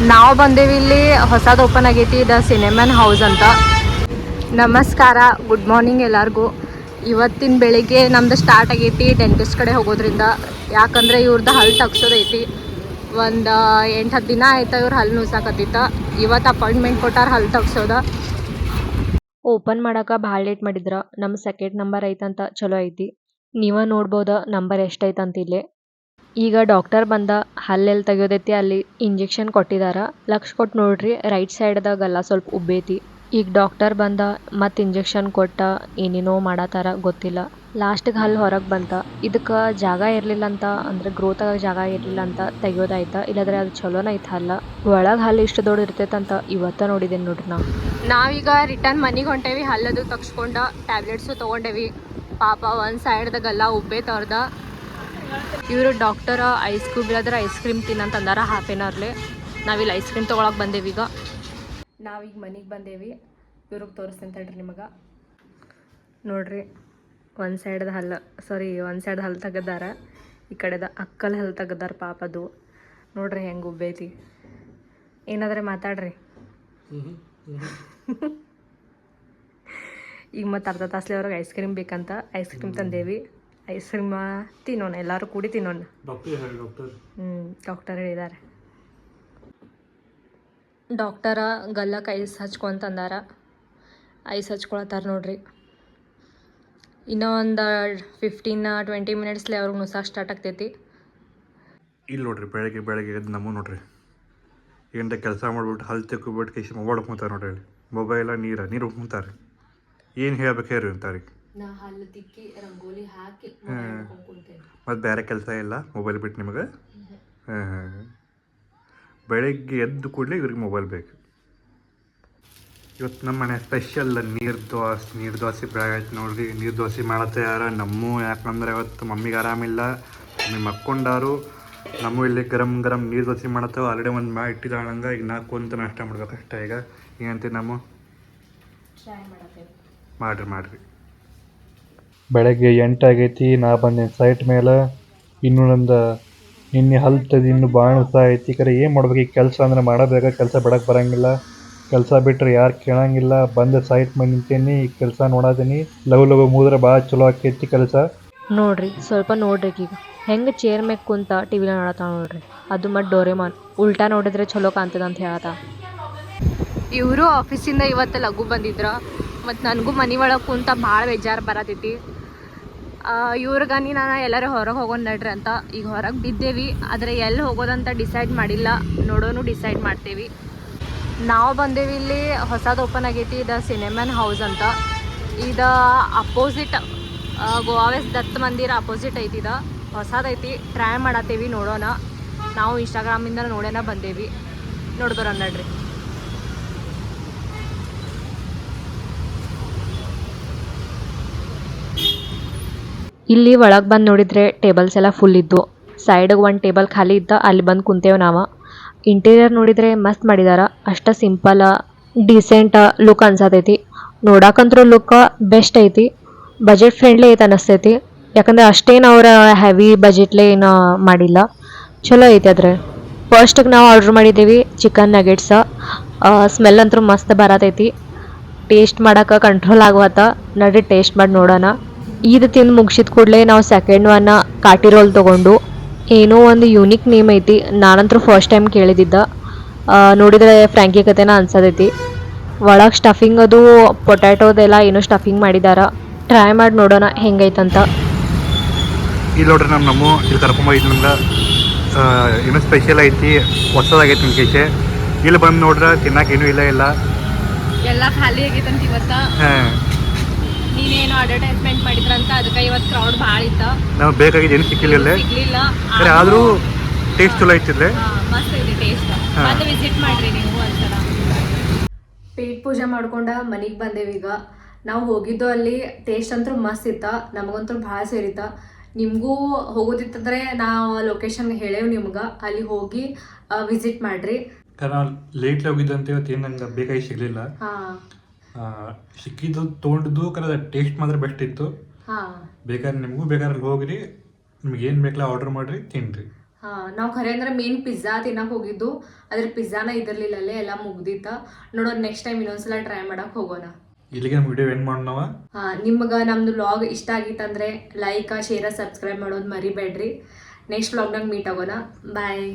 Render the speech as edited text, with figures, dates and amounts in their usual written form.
ನಾವು ಬಂದೇವಿ ಇಲ್ಲಿ ಹೊಸದು ಓಪನ್ ಆಗೈತಿ ದ ಸಿನೆಮನ್ ಹೌಸ್ ಅಂತ. ನಮಸ್ಕಾರ, ಗುಡ್ ಮಾರ್ನಿಂಗ್ ಎಲ್ಲರಿಗೂ. ಇವತ್ತಿನ ಬೆಳಿಗ್ಗೆ ನಮ್ದು ಸ್ಟಾರ್ಟ್ ಆಗೈತಿ ಡೆಂಟಿಸ್ಟ್ ಕಡೆ ಹೋಗೋದ್ರಿಂದ. ಯಾಕಂದರೆ ಇವ್ರದ್ದು ಹಲ್ಲು ತಗ್ಸೋದೈತಿ. ಒಂದು 8-10 ದಿನ ಆಯ್ತು ಇವ್ರು ಹಲ್ಲು ನುಸಾಕತ್ತಿತ್ತ. ಇವತ್ತು ಅಪಾಯಿಂಟ್ಮೆಂಟ್ ಕೊಟ್ಟಾರ ಹಲ್ಲು ತಗ್ಸೋದ. ಓಪನ್ ಮಾಡೋಕೆ ಭಾಳ ಲೇಟ್ ಮಾಡಿದ್ರ. ನಮ್ಮ ಸೆಕೆಂಡ್ ನಂಬರ್ ಐತಂತ ಚಲೋ ಐತಿ. ನೀವೇ ನೋಡ್ಬೋದು ನಂಬರ್ ಎಷ್ಟೈತಂತ ಇಲ್ಲಿ. ಈಗ ಡಾಕ್ಟರ್ ಬಂದ ಹಲ್ಲೆಲ್ಲಿ ತೆಗಿಯೋದೈತಿ ಅಲ್ಲಿ ಇಂಜೆಕ್ಷನ್ ಕೊಟ್ಟಿದಾರ. ಲಕ್ಷ ಕೊಟ್ಟು ನೋಡ್ರಿ, ರೈಟ್ ಸೈಡ್ದಾಗಲ್ಲ ಸ್ವಲ್ಪ ಉಬ್ಬೈತಿ. ಈಗ ಡಾಕ್ಟರ್ ಬಂದ ಮತ್ತು ಇಂಜೆಕ್ಷನ್ ಕೊಟ್ಟ ಏನೇನೋ ಮಾಡತ್ತಾರ ಗೊತ್ತಿಲ್ಲ. ಲಾಸ್ಟಿಗೆ ಹಲ್ಲು ಹೊರಗೆ ಬಂತ. ಇದಕ್ಕೆ ಜಾಗ ಇರಲಿಲ್ಲ ಅಂತ, ಅಂದರೆ ಗ್ರೋತ್ ಆಗೋಕೆ ಜಾಗ ಇರಲಿಲ್ಲ ಅಂತ ತೆಗಿಯೋದಾಯ್ತಾ. ಇಲ್ಲಾಂದ್ರೆ ಅದು ಚಲೋನ ಐತೆ ಹಲ್ಲ. ಒಳಗೆ ಹಲ್ಲು ಇಷ್ಟು ದೊಡ್ಡ ಇರ್ತೈತಂತ ಇವತ್ತ ನೋಡಿದ್ದೇನೆ ನೋಡ್ರಿ. ನಾವೀಗ ರಿಟರ್ನ್ ಮನೆಗೆ ಹೊಂಟೇವಿ. ಹಲ್ಲದು ತಗ್ಸ್ಕೊಂಡು ಟ್ಯಾಬ್ಲೆಟ್ಸು ತೊಗೊಂಡೇವಿ. ಪಾಪ ಒಂದು ಸೈಡ್ದಾಗೆಲ್ಲ ಉಬ್ಬೈತವ್ರದ. ಇವರು ಡಾಕ್ಟರ್ ಐಸ್ ಕ್ಯೂಬ್ ಇಲ್ಲದ್ರೆ ಐಸ್ ಕ್ರೀಮ್ ತಿನ್ನಂತಂದಾರ ಹಾಫ್ ಆನ್ ಅವರ್ಲಿ. ನಾವಿಲ್ಲಿ ಐಸ್ ಕ್ರೀಮ್ ತೊಗೊಳಕ್ಕೆ ಬಂದೇವಿ. ಈಗ ನಾವೀಗ ಮನೆಗೆ ಬಂದೇವಿ. ಇವ್ರಿಗೆ ತೋರಿಸ್ತೀನಿ ತಡ್ರಿ ನಿಮಗೆ. ನೋಡ್ರಿ, ಒಂದು ಸೈಡ್ದು ಹಲ್ಲು ತೆಗೆದಾರ. ಈ ಕಡೆದ ಅಕ್ಕಲ್ ಹಲ್ಲು ತೆಗೆದಾರ ಪಾಪದು. ನೋಡ್ರಿ ಹೆಂಗೆ ಉಬ್ಬೈತಿ. ಏನಾದ್ರೆ ಮಾತಾಡ್ರಿ. ಈಗ ಮತ್ತು ಅರ್ಧ ತಾಸ್ಲಿ ಅವ್ರಿಗೆ ಐಸ್ ಕ್ರೀಮ್ ಬೇಕಂತ ಐಸ್ ಕ್ರೀಮ್ ತಂದೇವಿ. ಐಸ್ ಕ್ರೀಮ್ ತಿನ್ನೋಣ, ಎಲ್ಲರೂ ಕೂಡಿ ತಿನ್ನೋಣ. ಡಾಕ್ಟರ್ ಹೇಳಿದ್ದಾರೆ. ಡಾಕ್ಟರ ಗಲ್ಲಕ್ಕೆ ಐಸ್ ಹಚ್ಕೊಂತಂದಾರ. ಐಸ್ ಹಚ್ಕೊಳತ್ತಾರ ನೋಡ್ರಿ. ಇನ್ನೂ ಒಂದು 15-20 ಮಿನಿಟ್ಸ್ಲಿ ಅವ್ರಿಗೆ ನುಸಾಕ್ ಸ್ಟಾರ್ಟ್ ಆಗ್ತೈತಿ. ಇಲ್ಲಿ ನೋಡ್ರಿ, ಬೆಳಗ್ಗೆ ಎದ್ದು ನಮ್ಮ ನೋಡ್ರಿ ಏನಂತ ಕೆಲಸ ಮಾಡ್ಬಿಟ್ಟು ಹಲ್ಲು ತೆಕ್ಕೊಬಿಟ್ಟು ಕೈಸಿ ಮೊಬೈಲ್ ಹೊಂತಾರೆ ನೋಡ್ರಿ. ಅಲ್ಲಿ ಮೊಬೈಲ ನೀರು ಹೊಂತಾರೆ. ಏನು ಹೇಳ್ಬೇಕು ಹೇಳ್ರಿ ಅಂತಾರೆ. ಮತ್ತು ಬೇರೆ ಕೆಲಸ ಇಲ್ಲ ಮೊಬೈಲ್ ಬಿಟ್ಟು ನಿಮಗೆ. ಬೆಳಗ್ಗೆ ಎದ್ದು ಕೂಡಲೇ ಇವ್ರಿಗೆ ಮೊಬೈಲ್ ಬೇಕು. ಇವತ್ತು ನಮ್ಮ ಮನೆ ಸ್ಪೆಷಲ್ ನೀರು ದೋಸೆ ಬೆಳಗ್ಗೆ ನೋಡ್ರಿ. ನೀರು ದೋಸೆ ಮಾಡತ್ತೆ ಯಾರ ನಮ್ಮ. ಯಾಕಂದ್ರೆ ಇವತ್ತು ಮಮ್ಮಿಗೆ ಆರಾಮಿಲ್ಲ, ಮಮ್ಮಿ ಮಕ್ಕೊಂಡಾರು. ನಮ್ಮ ಇಲ್ಲಿ ಗರಂ ನೀರು ದೋಸೆ ಮಾಡತ್ತೇವೆ. ಆಲ್ರೆಡಿ ಒಂದು ಇಟ್ಟಿದ್ದಾಳಂಗೆ. ಈಗ ನಾಲ್ಕು ಅಂತ ನಾಷ್ಟ ಮಾಡ್ಬೇಕಷ್ಟ. ಈಗ ಏನಂತೀವಿ ನಮ್ಮ ಮಾಡ್ರಿ. ಬೆಳಗ್ಗೆ 8 ಆಗೈತಿ. ನಾ ಬಂದೇನೆ ಸೈಟ್ ಮೇಲೆ. ಇನ್ನೂ ನಂದು ನಿನ್ನೆ ಹಲ್ಲು ತೆಗೆದು ಇನ್ನೂ ಭಾಳ ಉತ್ಸಾಹ ಐತಿ. ಕರೆ ಏನು ಮಾಡ್ಬೇಕು ಈಗ? ಕೆಲಸ ಅಂದ್ರೆ ಮಾಡಬೇಕು. ಕೆಲಸ ಬಿಡಕ್ಕೆ ಬರೋಂಗಿಲ್ಲ. ಕೆಲಸ ಬಿಟ್ಟರೆ ಯಾರು ಕೇಳಂಗಿಲ್ಲ. ಬಂದು ಸೈಟ್ ಮೇಲೆ ನಿಂತೇನಿ, ಕೆಲಸ ನೋಡತೀನಿ. ಲಘು ಮುಗಿದ್ರೆ ಭಾಳ ಚಲೋ ಆಕೈತಿ ಕೆಲಸ. ನೋಡ್ರಿ ಸ್ವಲ್ಪ ನೋಡ್ರಿ ಈಗ ಹೆಂಗೆ ಚೇರ್ ಮ್ಯಾಗ ಕುಂತ ಟಿವಿನ ನೋಡತ್ತ ನೋಡ್ರಿ. ಅದು ಮತ್ತು ಡೋರೆಮಾನ್ ಉಲ್ಟಾ ನೋಡಿದ್ರೆ ಚಲೋ ಕಾಣ್ತದ ಅಂತ ಹೇಳತ್ತ. ಇವರು ಆಫೀಸಿಂದ ಇವತ್ತು ಲಘು ಬಂದಿದ್ರ. ಮತ್ತು ನನಗೂ ಮನೆ ಒಳಗೆ ಕುಂತ ಭಾಳ ಬೇಜಾರು ಬರತೈತಿ. ಇವ್ರಿಗನಿ ನಾನು ಎಲ್ಲರೂ ಹೊರಗೆ ಹೋಗೋಣ ನಡ್ರಿ ಅಂತ ಈಗ ಹೊರಗೆ ಬಿದ್ದೇವಿ. ಆದರೆ ಎಲ್ಲಿ ಹೋಗೋದಂತ ಡಿಸೈಡ್ ಮಾಡಿಲ್ಲ. ನೋಡೋನು ಡಿಸೈಡ್ ಮಾಡ್ತೇವಿ. ನಾವು ಬಂದೇವಿ ಇಲ್ಲಿ ಹೊಸದು ಓಪನ್ ಆಗೈತಿ ದ ಸಿನೆಮನ್ ಹೌಸ್ ಅಂತ. ಇದು ಅಪೋಸಿಟ್ ಗೋವಾ ದತ್ತ ಮಂದಿರ ಅಪೋಸಿಟ್ ಐತಿ. ಇದು ಹೊಸದೈತಿ. ಟ್ರೈ ಮಾಡತ್ತೇವಿ, ನೋಡೋಣ. ನಾವು ಇನ್ಸ್ಟಾಗ್ರಾಮಿಂದ ನೋಡೋಣ ಬಂದೇವಿ. ನೋಡ್ಬರೋಣ ನಡ್ರಿ. ಇಲ್ಲಿ ಒಳಗೆ ಬಂದು ನೋಡಿದರೆ ಟೇಬಲ್ಸ್ ಎಲ್ಲ ಫುಲ್ ಇದ್ದು. ಸೈಡಿಗೆ ಒಂದು ಟೇಬಲ್ ಖಾಲಿ ಇದ್ದ, ಅಲ್ಲಿ ಬಂದು ಕುಂತೇವೆ ನಾವು. ಇಂಟೀರಿಯರ್ ನೋಡಿದರೆ ಮಸ್ತ್ ಮಾಡಿದಾರ. ಅಷ್ಟು ಸಿಂಪಲ್ ಡಿಸೆಂಟ್ ಲುಕ್ ಅನ್ಸತೈತಿ. ನೋಡಕ್ಕಂತೂ ಲುಕ್ ಬೆಸ್ಟ್ ಐತಿ. ಬಜೆಟ್ ಫ್ರೆಂಡ್ಲಿ ಐತೆ ಅನ್ನಿಸ್ತೈತಿ. ಯಾಕಂದರೆ ಅಷ್ಟೇನು ಅವ್ರ ಹೆವಿ ಬಜೆಟ್ಲೇ ಏನು ಮಾಡಿಲ್ಲ. ಚಲೋ ಐತೆ. ಆದರೆ ಫಸ್ಟಿಗೆ ನಾವು ಆರ್ಡ್ರ್ ಮಾಡಿದ್ದೀವಿ ಚಿಕನ್ ನಗೆಟ್ಸ. ಸ್ಮೆಲ್ ಅಂತೂ ಮಸ್ತ್ ಬರತೈತಿ. ಟೇಸ್ಟ್ ಮಾಡೋಕೆ ಕಂಟ್ರೋಲ್ ಆಗುವತ್ತ. ನಡ್ರಿ ಟೇಸ್ಟ್ ಮಾಡಿ ನೋಡೋಣ. ಇದು ತಿಂದು ಮುಗಿಸಿದ ಕೂಡಲೇ ನಾವು ಸೆಕೆಂಡ್ ಒನ್ ಕಾಟಿ ರೋಲ್ ತೊಗೊಂಡು. ಏನೋ ಒಂದು ಯೂನಿಕ್ ನೇಮ್ ಐತಿ. ನಾನಂತರೂ ಫಸ್ಟ್ ಟೈಮ್ ಕೇಳಿದ್ದ. ನೋಡಿದರೆ ಫ್ರ್ಯಾಂಕಿ ಕತೆನ ಅನ್ಸತೈತಿ. ಒಳಗೆ ಸ್ಟಫಿಂಗ್ ಅದು ಪೊಟ್ಯಾಟೋದೆಲ್ಲ ಏನೋ ಸ್ಟಫಿಂಗ್ ಮಾಡಿದಾರ. ಟ್ರೈ ಮಾಡಿ ನೋಡೋಣ ಹೆಂಗೈತಂತ. ಇಲ್ಲಿ ನೋಡ್ರಿ ನಮ್ಮ ಇಲ್ಲಿ ಕರ್ಕೊಂಬೈತಿ. ನಮ್ಗೆ ಏನೋ ಸ್ಪೆಷಲ್ ಐತಿ, ಹೊಸದಾಗೈತಿ ನಿಮ್ಮ ಕೇಸೆ. ಇಲ್ಲಿ ಬಂದು ನೋಡ್ರೆ ತಿನ್ನಕ್ಕೆ ಏನೂ ಇಲ್ಲ ಎಲ್ಲ ಖಾಲಿ ಆಗೈತಂತ ಇವತ್ತ. ನೀನೇನು ಅಡ್ವರ್ಟೈಸ್ಮೆಂಟ್ ಮಾಡಿದ್ರಂತ, ಅದಕ್ಕೆ ಇವತ್ತು ಕ್ರೌಡ್ ಭಾಳ ಇತ್ತ. ನಾವು ಬೇಕಾಗಿದ್ದು ಏನು ಸಿಕ್ಕಿಲ್ಲ. ಆದರೂ ಟೇಸ್ಟ್ ಚಲೋ ಐತಿದ್ರೆ. ಮಸ್ತ್ ಐತಿ ಟೇಸ್ಟ್. ಮತ್ತೆ ವಿಸಿಟ್ ಮಾಡ್ರಿ ನೀವು ಒಂದ್ಸಲ. ಪೇಟ್ ಪೂಜೆ ಮಾಡ್ಕೊಂಡ ಮನೆಗೆ ಬಂದೇವಿ. ಈಗ ನಾವು ಹೋಗಿದ್ದು ಅಲ್ಲಿ ಟೇಸ್ಟ್ ಅಂತೂ ಮಸ್ತ್ ಇತ್ತ. ನಮಗಂತೂ ಭಾಳ ಸೇರಿತ್ತ. ನಿಮಗೂ ಹೋಗೋದಿತ್ತಂದ್ರೆ ನಾವು ಲೊಕೇಶನ್ ಹೇಳೇವು ನಿಮ್ಗೆ. ಅಲ್ಲಿ ಹೋಗಿ ವಿಸಿಟ್ ಮಾಡ್ರಿ. ಕಾರಣ ಲೇಟ್ಲಿ ಹೋಗಿದ್ದಂತ ಇವತ್ತು ಏನು ನಂಗೆ ಬೇಕಾಗಿ ಸಿಗಲಿಲ್ಲ. ಸಿಕ್ಕಿದ್ದು ತೊಗೊಂಡಿದ್ದು ಕರೆ ಟೇಸ್ಟ್ ಮಾತ್ರ ಬೆಸ್ಟ್ ಇತ್ತು. ಬೇಕಾದ್ರೆ ನಿಮಗೂ ಬೇಕಾದ್ರೆ ಹೋಗ್ರಿ, ನಿಮ್ಗೆ ಏನು ಬೇಕಲ್ಲ ಆರ್ಡರ್ ಮಾಡಿರಿ, ತಿನ್ನಿರಿ. ನಾವು ಖರೆ ಅಂದ್ರೆ ಮೇನ್ ಪಿಜ್ಜಾ ತಿನ್ನಕ್ಕೆ ಹೋಗಿದ್ದು, ಅದ್ರ ಪಿಜ್ಜಾನ ಇದಿರ್ಲಿಲ್ಲ ಅಲ್ಲೇ ಎಲ್ಲ ಮುಗ್ದಿತ್ತ. ನೋಡೋಣ ನೆಕ್ಸ್ಟ್ ಟೈಮ್ ಇನ್ನೊಂದ್ಸಲ ಟ್ರೈ ಮಾಡಕ್ಕೆ ಹೋಗೋಣ. ಇಲ್ಲಿಗೆ ನಮ್ಮ ವಿಡಿಯೋ ಎಂಡ್ ಮಾಡೋಣ. ನಿಮ್ಗೆ ನಮ್ದು ವ್ಲಾಗ್ ಇಷ್ಟ ಆಗಿತ್ತಂದ್ರೆ ಲೈಕ್ ಶೇರ್ ಸಬ್ಸ್ಕ್ರೈಬ್ ಮಾಡೋದು ಮರಿಬೇಡ್ರಿ. ನೆಕ್ಸ್ಟ್ ವ್ಲಾಗ್ನಾಗ ಮೀಟ್ ಆಗೋಣ. ಬಾಯ್.